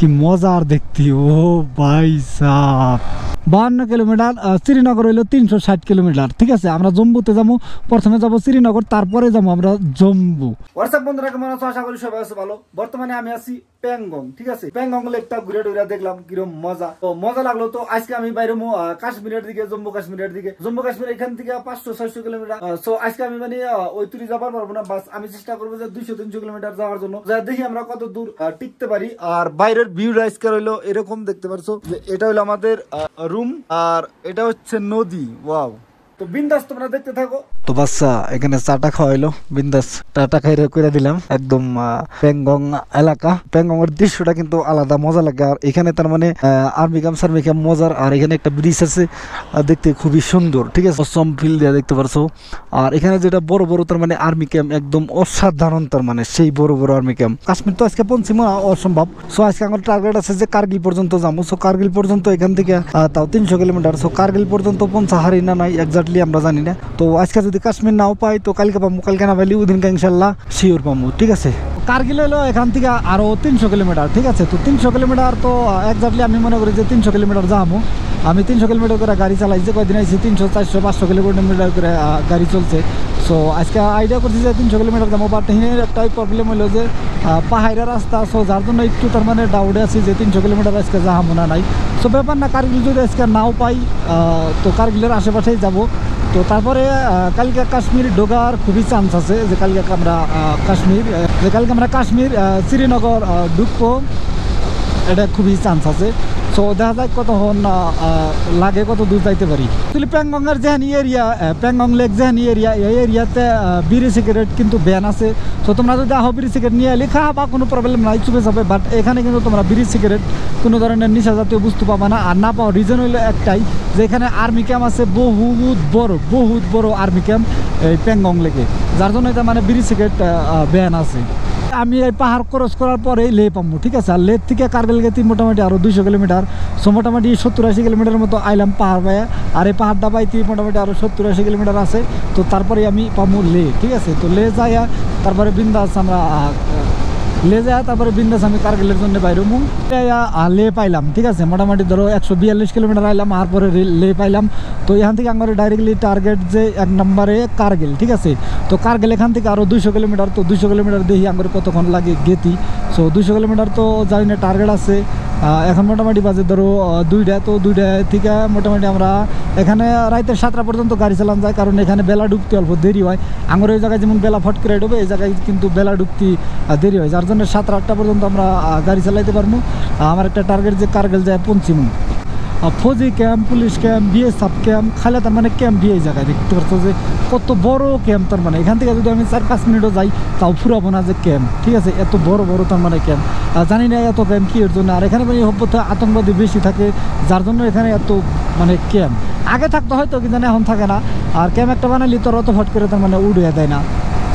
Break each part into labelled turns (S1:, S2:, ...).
S1: কি মজার দেখতে। ও ভাই সাহ, 52 কিলোমিটার। শ্রীনগর হইলো 360 কিলোমিটার। ঠিক আছে, আমরা জম্মুতে যাবো, প্রথমে যাবো শ্রীনগর, তারপরে যাবো আমরা জম্মু। হোয়াটসঅ্যাপ বন্ধুরা, কেমন আছো? আশা করি সবাই আছে ভালো। বর্তমানে আমি আছি প্যাংগং। ঠিক আছে, প্যাংগং লেকটা ঘুরে টুরে দেখলাম, কিরকম মজা। তো মজা লাগলো। তো আজকে আমি বাইরে কাশ্মীরের দিকে, জম্মু কাশ্মীরের দিকে। জম্মু কাশ্মীর এখান থেকে 500-600 কিলোমিটার। সো আজকে আমি মানে ওই তুরি যাবার পারবো না, বাস আমি চেষ্টা করবো যে 200-300 কিলোমিটার যাওয়ার জন্য। দেখি আমরা কত দূর টিকতে পারি। আর বাইরের ভিউটা আজকে হইলো এরকম, দেখতে পারছো যে এটা হলো আমাদের রুম, আর এটা হচ্ছে নদী। ওয়াও, তো বিন্দাস তোমরা দেখতে থাকো। তো বাচ্চা এখানে চাটা খাওয়াইলো, বিন্দাস টাটা খাইরে করে দিলাম। একদম প্যাংগং এলাকা, প্যাংগং এর দৃশ্যটা কিন্তু আলাদা মজা লাগে। আর এখানে তার মানে আর্মি ক্যাম্প সার্মি ক্যাম্প মজার। আর এখানে একটা ব্রিজ আছে, দেখতে খুবই সুন্দর। ঠিক আছে, অসম ফিল দিয়ে দেখতে পারছো। আর এখানে যেটা বড় বড় তার মানে আর্মি ক্যাম্প, একদম অসাধারণ তার মানে সেই বড় বড় আর্মি ক্যাম্প। কাশ্মীর তো আজকে পৌঁছিমো অসম্ভব। সো আজকে আমার টার্গেট আছে যে কার্গিল পর্যন্ত যাবো। সো কার্গিল পর্যন্ত এখান থেকে তাও 300 কিলোমিটার। সো কার্গিল পর্যন্ত পৌঁছা হারি না নাই এক্স্যাক্টলি আমরা জানি না। তো আজকে যদি কাশ্মীর নাও পাই তো কালকে পাবো, কালকে না পাইলে ওদিনকে ইনশাল্লাহ শিওর পাবো। ঠিক আছে, কার্গিল হলো এখান থেকে আরো 300 কিলোমিটার। ঠিক আছে, তো 300 কিলোমিটার তো এক্স্যাক্টলি আমি মনে করি যে 300 কিলোমিটার যাবো। আমি 300 কিলোমিটার করে গাড়ি চালাইছি, কয়দিন আইছি 300, 400, 500 কিলোমিটার করে গাড়ি চলছে। সো আজকে আইডিয়া করছি যে 300 কিলোমিটার যাবো। বাট এর একটাই প্রবলেম হলো যে পাহাড়ের রাস্তা। সো যার জন্য একটু তার মানে ডাউটে আছি যে 300 কিলোমিটার আজকে যাবো না নাই। সো ব্যাপার না, কার্গিল যদি আজকে নাও পাই তো কার্গিলের আশেপাশেই যাবো। তো তারপরে কালকে কাশ্মীর ঢোকার খুবই চান্স আছে, যে কালকে আমরা কাশ্মীর শ্রীনগর ঢুকবো, এটা খুবই চান্স আছে। সো দেখা যায় কতক্ষণ লাগে, কত দূর যাইতে পারি। আসলে প্যাংগংয়ের যেহানি এরিয়া, প্যাংগং লেক যেহানি এরিয়া, এই এরিয়াতে বিড়ি সিগারেট কিন্তু ব্যান আছে। তো তোমরা যদি আহ বিড়ি সিগারেট নিয়ে লেখা বা কোনো প্রবলেম নাই, চুপে যাবে। বাট এখানে কিন্তু তোমরা বিড়ি সিগারেট কোনো ধরনের নিশা জাতীয় বস্তু পাবা না। আর না পাওয়ার রিজন হইলো একটাই, যে এখানে আর্মি ক্যাম্প আছে বহুত বড় আর্মি ক্যাম্প এই প্যাংগং লেকে, যার জন্য এটা মানে বিড়ি সিগারেট ব্যান আছে। আমি এই পাহাড় ক্রস করার পরে লে পাবো। ঠিক আছে, আর লে থেকে কার্গিল গেছি মোটামুটি আরো 200 কিলোমিটার। সো মোটামুটি 70-80 কিলোমিটার মতো আইলাম পাহাড় পায়ে। আর এই পাহাড়টা পাইতে মোটামুটি আরো 70-80 কিলোমিটার আছে। তো তারপরে আমি পাবো লে। ঠিক আছে, তো লে যাই, তারপরে বিন্দাস আমরা লে যায়, তারপরে বিন্দাস আমি কার্গিলের জন্য বাইরে লে পাইলাম। ঠিক আছে, মোটামুটি ধরো 142 কিলোমিটার আইলাম, আর পরে লে পাইলাম। তো এখান থেকে আমার ডাইরেক্টলি টার্গেট যে 1 নম্বরে কার্গিল। ঠিক আছে, তো কার্গিল এখান থেকে আরো 200 কিলোমিটার। তো 200 কিলোমিটার দেখি আমার কতক্ষণ লাগে গেতি। সো 200 কিলোমিটার তো জানি না, টার্গেট আছে এখন মোটামুটি বাজে ধরো 2টা। তো 2টা থেকে মোটামুটি আমরা এখানে রাইতে 7টা পর্যন্ত গাড়ি চালান যায়, কারণ এখানে বেলা ডুবতে অল্প দেরি হয়। আমার ওই জায়গায় যেমন বেলা ফট করে ডুবে, এই জায়গায় কিন্তু বেলা ডুবতে দেরি হয়, যার জন্য 7-8টা পর্যন্ত আমরা গাড়ি চালাইতে পারবো। আমার একটা টার্গেট যে কার্গিল যায় পৌঁছিমু। ফৌজি camp, police camp, BSF camp, খালে তার মানে ক্যাম্প দিয়ে এই জায়গায় দেখতে পাচ্ছ যে কত বড় ক্যাম্প। তার মানে এখান থেকে যদি আমি 4-5 মিনিটও যাই তাও ফুরাবো না যে ক্যাম্প। ঠিক আছে, এত বড় তার মানে ক্যাম্প। জানি না এত ক্যাম্প কি এর জন্য। আর এখানে মানে হব্বতে আতঙ্কবাদী বেশি থাকে, যার জন্য এখানে এত মানে ক্যাম্প। আগে থাকতো হয়তো, কি জানি এখন থাকে না। আর ক্যাম্প একটা বানালি তোর অত ফট করে তার মানে উড়িয়ে দেয় না।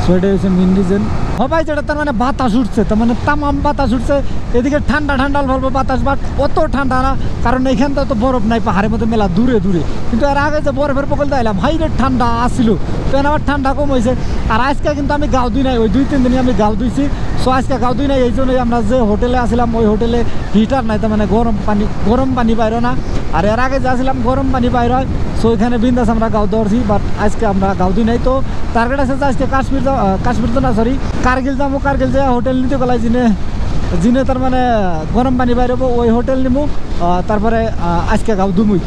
S1: সো এটাই হচ্ছে মেন রিজন। সবাই যেটা তার মানে বাতাস উঠছে, তার মানে তামাম বাতাস উঠছে। এদিকে ঠান্ডা ভালো বাতাস, বাট অত ঠান্ডা না, কারণ এইখানটা তো বরফ নাই, পাহাড়ের মধ্যে মেলা দূরে। কিন্তু এর আগে যে বরফের প্রকল্প এলাম, হাইরে ঠান্ডা আসছিল, তো আবার ঠান্ডা কম হয়েছে। আর আজকে কিন্তু আমি গাও দুই নাই, ওই 2-3 দিনই আমি গাও দুইছি। সো আজকে গাও দুই নাই, এই জন্যই আমরা যে হোটেলে আসলাম ওই হোটেলে হিটার নাই, তার মানে গরম পানি বাইরে না। আর এর আগে যে আসলাম গরম পানি বাইরে হয়। সো এখানে বিন্দাস আমরা গাও ধরছি, বাট আজকে আমরা গাও দুই নাই। তো টার্গেট আছে যে আজকে কাশ্মীর তো না, সরি কার্গিল যাবো। কার্গিল যে হোটেল নিতে গেলাই জিনে তার মানে গরম পানি বাইরবো, ওই হোটেল নিবো। তারপরে আজকে গাও দুমুই।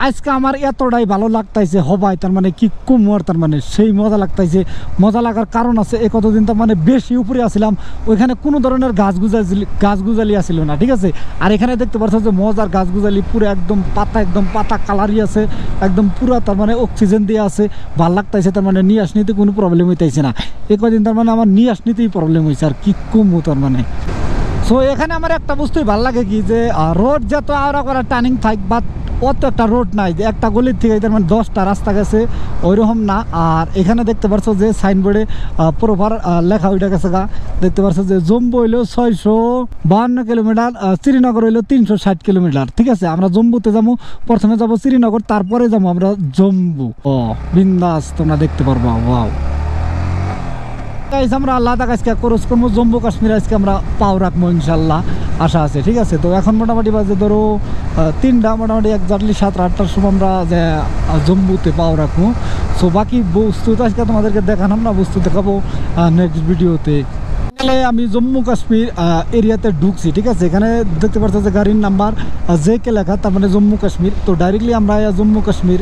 S1: আজকে আমার এতটাই ভালো লাগতাইছে হবাই, তার মানে কি কুমোর, তার মানে সেই মজা লাগতাইছে। মজা লাগার কারণ আছে, এই কতদিন তার মানে বেশি উপরে আসছিলাম, ওইখানে কোনো ধরনের গাছ গুজালি আসছিল না। ঠিক আছে, আর এখানে দেখতে পাচ্ছ যে মজার গাছ গুজালি পুরো একদম পাতা কালারই আছে, একদম পুরো তার মানে অক্সিজেন দিয়ে আছে, ভাল লাগতাইছে। তার মানে নিয়ে আসনিতে কোনো প্রবলেম হইতেছে না। এই কদিন তার মানে আমার নিয়ে আসনিতেই প্রবলেম হয়েছে, আর কি কুমো তার মানে। সো এখানে আমার একটা বস্তুই ভাল লাগে কি, যে রোড যত আওড়া করা টার্নিং থাক, বাট অত একটা রোড নাই যে একটা গলির থেকে তার মানে 10টা রাস্তা গেছে, ওইরকম না। আর এখানে দেখতে পারছো যে সাইনবোর্ডে প্রপার লেখা ওইটা গেছে গা, দেখতে পারছো যে জম্মু হইলো 652 কিলোমিটার, শ্রীনগর হইলো 360 কিলোমিটার। ঠিক আছে, আমরা জম্মুতে যাবো, প্রথমে যাবো শ্রীনগর, তারপরে যাবো আমরা জম্মু। বিন্দাস তোমরা দেখতে পারবো। ওয়াও, গাইস আমরা লাদাখ আজকে ক্রস করবো, জম্মু কাশ্মীর আজকে আমরা পাও রাখবো ইনশাল্লাহ, আশা আছে। ঠিক আছে, তো এখন মোটামুটি বাজে ধরো 3টা, মোটামুটি এক্সাক্টলি 7-8টার সময় আমরা যে জম্মুতে পাও রাখবো। সো বাকি বস্তু তো আজকে তোমাদেরকে দেখালাম না, বস্তু দেখাবো নেক্সট ভিডিওতে। আমি জম্মু কাশ্মীর এরিয়াতে ঢুকছি। ঠিক আছে, এখানে দেখতে পাচ্ছ যে গাড়ির নাম্বার যে কে লেখা, তার মানে জম্মু কাশ্মীর। তো ডাইরেক্টলি আমরা জম্মু কাশ্মীর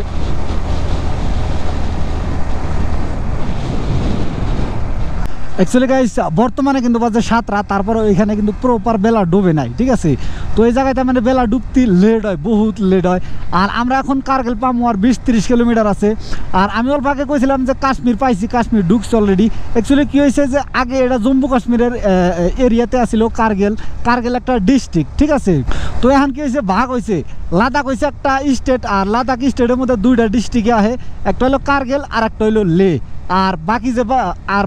S1: অ্যাকচুয়ালি গাইস বর্তমানে কিন্তু বাজে 7টা, তারপরে এখানে কিন্তু প্রপার বেলা ডুবে নাই। ঠিক আছে, তো এই জায়গাতে মানে বেলা ডুবতে লেট হয়, বহুত লেট হয়। আর আমরা এখন কারগিল পামো আর 20-30 কিলোমিটার আছে। আর আমি ওর ভাগে কইছিলাম যে কাশ্মীর পাইছি, কাশ্মীর ঢুকছে অলরেডি। অ্যাকচুয়ালি কী হয়েছে যে আগে এটা জম্মু কাশ্মীরের এরিয়াতে আসছিল কারগিল একটা ডিস্ট্রিক্ট। ঠিক আছে, তো এখন কী হয়েছে, ভাগ হয়েছে, লাদাখ হয়েছে একটা স্টেট, আর লাদাখ স্টেটের মধ্যে 2টা ডিস্ট্রিক্টে আহে, একটা হলো কারগিল আর একটা হলো লে। আর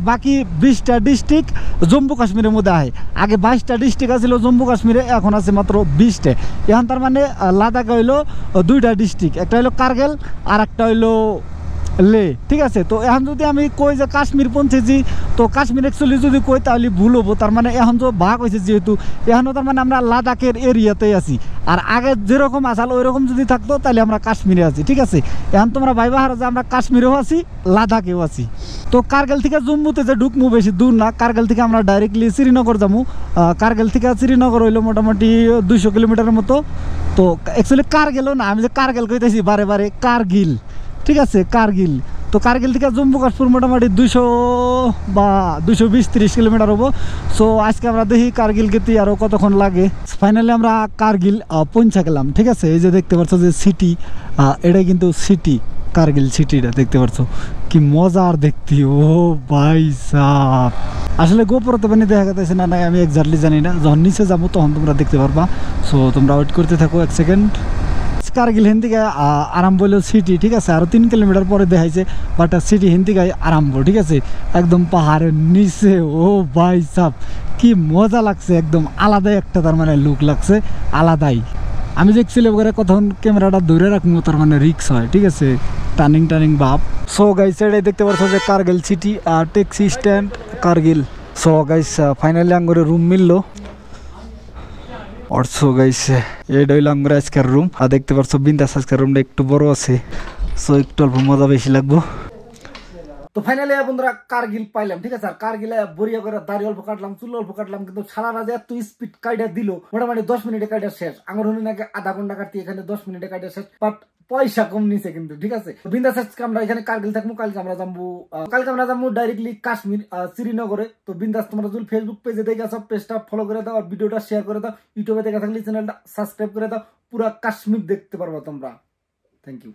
S1: বাকি 20টা ডিস্ট্রিক্ট জম্মু কাশ্মীরের মধ্যে আহে। আগে 22টা ডিস্ট্রিক্ট আছিল জম্মু কাশ্মীরে, এখন আছে মাত্র 20টা। এখন তার মানে লাদাখে হইলো 2টা ডিস্ট্রিক্ট, একটা হইলো কারগিল আর একটা হইলো লে। ঠিক আছে, তো এখন যদি আমি কই যে কাশ্মীর পৌঁছেছি, তো কাশ্মীর অ্যাকচুয়ালি যদি কই তাহলে ভুল হবো। তার মানে এখন তো ভাগ হয়েছে যেহেতু, এখনও তার মানে আমরা লাদাখের এরিয়াতেই আছি। আর আগে যেরকম আসাল ওই রকম যদি থাকতো তাহলে আমরা কাশ্মীরে আছি। ঠিক আছে, এখন তোমরা ভাইবা হারা যে আমরা কাশ্মীরেও আছি, লাদাখেও আছি। তো কারগিল থেকে জম্মুতে যে ঢুকমু বেশি দূর না, কারগিল থেকে আমরা ডাইরেক্টলি শ্রীনগর যাবো। কারগিল থেকে শ্রীনগর হইলো মোটামুটি 200 কিলোমিটারের মতো। তো অ্যাকচুয়ালি কারগিলও না, আমি যে কারগিল কইতেছি বারে বারে, কারগিল। ঠিক আছে, কারগিল। তো কারগিল থেকে জম্মু কাশ্মীর মোটামুটি 200 বা 220-30 কিলোমিটার হবো। সো আজকে আমরা দেখি কারগিল গেতে আরও কতক্ষণ লাগে। ফাইনালি আমরা কারগিল পৌঁছা গেলাম। ঠিক আছে, এই যে দেখতে পাচ্ছ যে সিটি, এটাই কিন্তু সিটি, কারগিল সিটিটা দেখতে পাচ্ছ, কি মজার দেখতে। ও ভাই সাহ, আসলে গোপরতে পানি দেখা যাচ্ছে না নাই আমি এক্স্যাক্টলি জানি না, যখন নিচে যাবো তখন তোমরা দেখতে পারবা। সো তোমরা ওয়েট করতে থাকো 1 সেকেন্ড। কারগিল হেন থেকে আরম্ভ হইলো সিটি। ঠিক আছে, আরও 3 কিলোমিটার পরে দেখাইছে, বাট সিটি হেন থেকে আরম্ভ। ঠিক আছে, একদম পাহাড়ের নিচে। ও ভাই সাহ, কি মজা লাগছে, একদম আলাদাই একটা তার মানে লুক লাগছে, আলাদাই। আমি যে অ্যাকচুয়ালি ওখানে কতক্ষণ ক্যামেরাটা ধরে রাখবো তার মানে রিক্স হয়। ঠিক আছে, টার্নিং ভাব। সো গাইস এটাই দেখতে পাচ্ছ যে কারগিল সিটি আর taxi stand Kargil. So guys finally আঙ্গুরে রুম মিললো। অর্থ গাইছে এটা হইলো আমরা আজকের রুম। আর দেখতে পাচ্ছ বিন্দাস আজকের রুমটা একটু বড় আছে, সো একটু অল্প মজা বেশি লাগবো। তো ফাইনালি বন্ধুরা কারগিল পাইলাম। ঠিক আছে, আর কারগিলে বরিয়া করে দাড়ি অল্প কাটলাম, চুল অল্প কাটলাম, কিন্তু সারা রাজে এত স্পিড কাইডা দিল, মোটামুটি 10 মিনিটে কাইডা শেষ। আমার হলে নাকি আধা ঘন্টা কাটতে, এখানে 10 মিনিটে কাইডা শেষ, বাট পয়সা কম নিছে কিন্তু। ঠিক আছে, বিন্দাস আজকে আমরা এখানে কারগিল থাকবো, কালকে আমরা যাবো ডাইরেক্টলি কাশ্মীর শ্রীনগরে। তো বিন্দাস তোমরা যদি ফেসবুক পেজে দেখে সব পেজটা ফলো করে দাও, আর ভিডিওটা শেয়ার করে দাও, ইউটিউবে দেখে থাকলে চ্যানেলটা সাবস্ক্রাইব করে দাও, পুরা কাশ্মীর দেখতে পারবা তোমরা। Thank you.